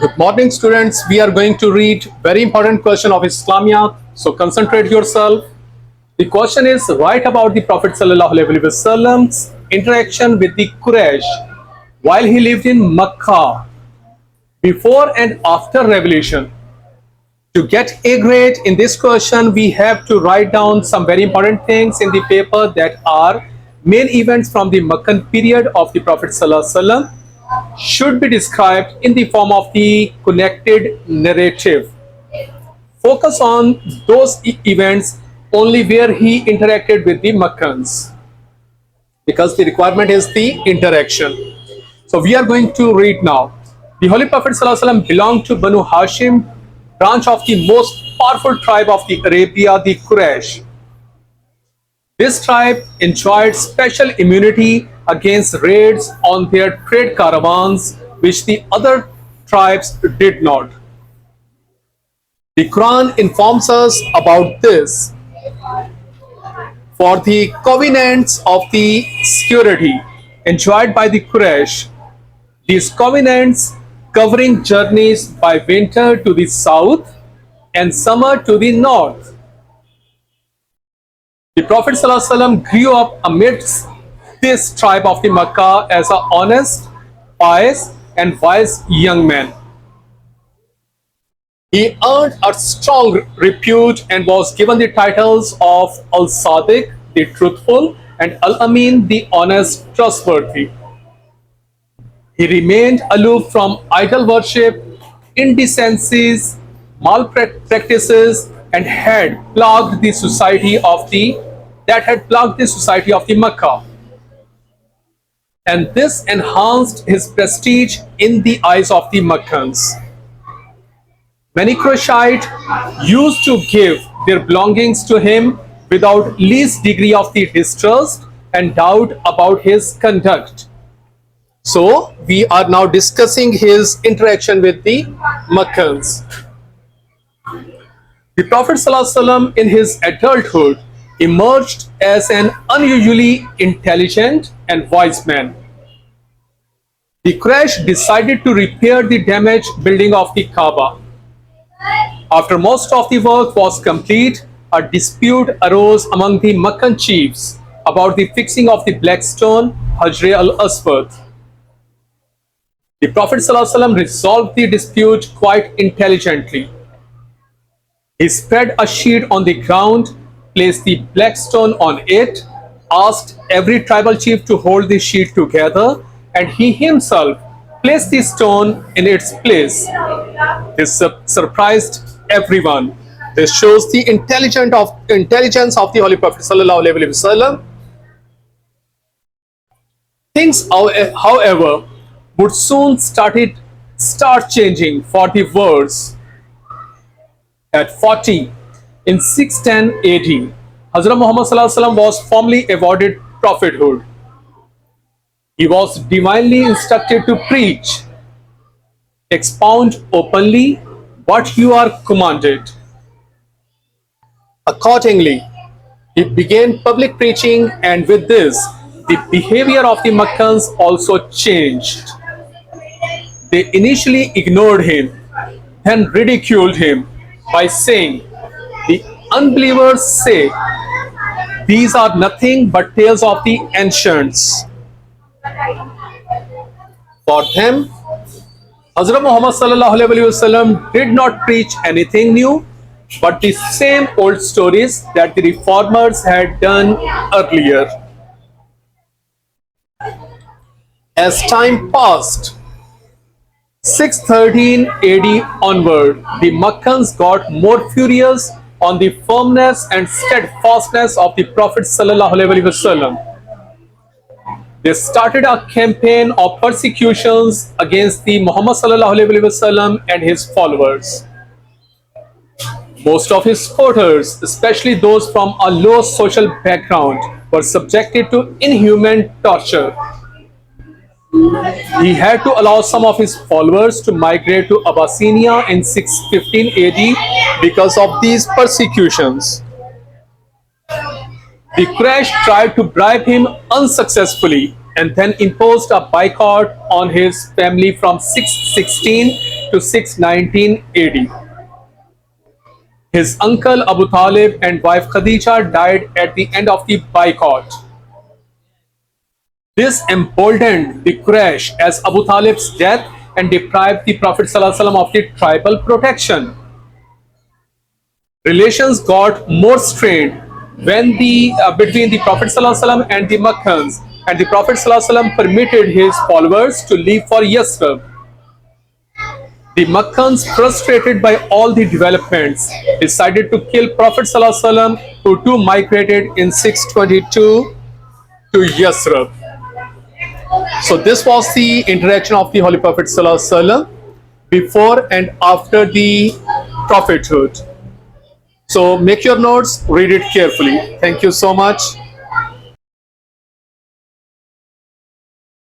Good morning, students. We are going to read very important question of Islamiyat. So concentrate yourself. The question is, write about the Prophet ﷺ's interaction with the Quraish while he lived in Mecca before and after revelation. To get A grade in this question, we have to write down some very important things in the paper that are main events from the Meccan period of the Prophet ﷺ should be described in the form of the connected narrative. Focus on those events only where he interacted with the Meccans, because the requirement is the interaction. So we are going to read now. The Holy Prophet ﷺ belonged to Banu Hashim, branch of the most powerful tribe of the Arabia, the Quraish. This tribe enjoyed special immunity against raids on their trade caravans, which the other tribes did not. The Quran informs us about this. For the covenants of the security enjoyed by the Quraysh, these covenants covering journeys by winter to the south and summer to the north. The Prophet ﷺ grew up amidst this tribe of the Makkah as an honest, pious, and wise young man. He earned a strong repute and was given the titles of Al-Sadiq, the truthful, and Al-Amin, the honest, trustworthy. He remained aloof from idol worship, indecencies, malpractices, and had plagued the society of the Makkah. And this enhanced his prestige in the eyes of the Meccans. Many Qurayshite used to give their belongings to him without least degree of the distrust and doubt about his conduct. So we are now discussing his interaction with the Meccans. The Prophet ﷺ in his adulthood emerged as an unusually intelligent and wise man. The Quraysh decided to repair the damaged building of the Kaaba. After most of the work was complete, a dispute arose among the Meccan chiefs about the fixing of the black stone Hajr al-Aswad. The Prophet ﷺ resolved the dispute quite intelligently. He spread a sheet on the ground, placed the black stone on it, asked every tribal chief to hold the sheet together, and he himself placed the stone in its place. This surprised everyone. This shows the intelligence of the Holy Prophet ﷺ. Things, however, would soon start changing for the worse. At 40, in 610 AD, Hazrat Muhammad ﷺ was formally awarded prophethood. He was divinely instructed to preach, expound openly what you are commanded. Accordingly, he began public preaching, and with this, the behavior of the Meccans also changed. They initially ignored him, then ridiculed him by saying, "The unbelievers say, these are nothing but tales of the ancients." For them, Hazrat Muhammad ﷺ did not preach anything new, but the same old stories that the reformers had done earlier. As time passed, 613 AD onward, the Meccans got more furious on the firmness and steadfastness of the Prophet ﷺ. They started a campaign of persecutions against the Muhammad ﷺ and his followers. Most of his supporters, especially those from a low social background, were subjected to inhuman torture. He had to allow some of his followers to migrate to Abyssinia in 615 AD because of these persecutions. The Quraysh tried to bribe him unsuccessfully and then imposed a boycott on his family from 616 to 619 AD. His uncle Abu Talib and wife Khadija died at the end of the boycott. This emboldened the Quraysh as Abu Talib's death and deprived the Prophet ﷺ of the tribal protection. Relations got more strained when between the Prophet ﷺ and the Meccans, and the Prophet ﷺ permitted his followers to leave for Yathrib. The Meccans, frustrated by all the developments, decided to kill Prophet ﷺ, who too migrated in 622 to Yathrib. So this was the interaction of the Holy Prophet ﷺ before and after the prophethood. So make your notes, read it carefully. Thank you so much.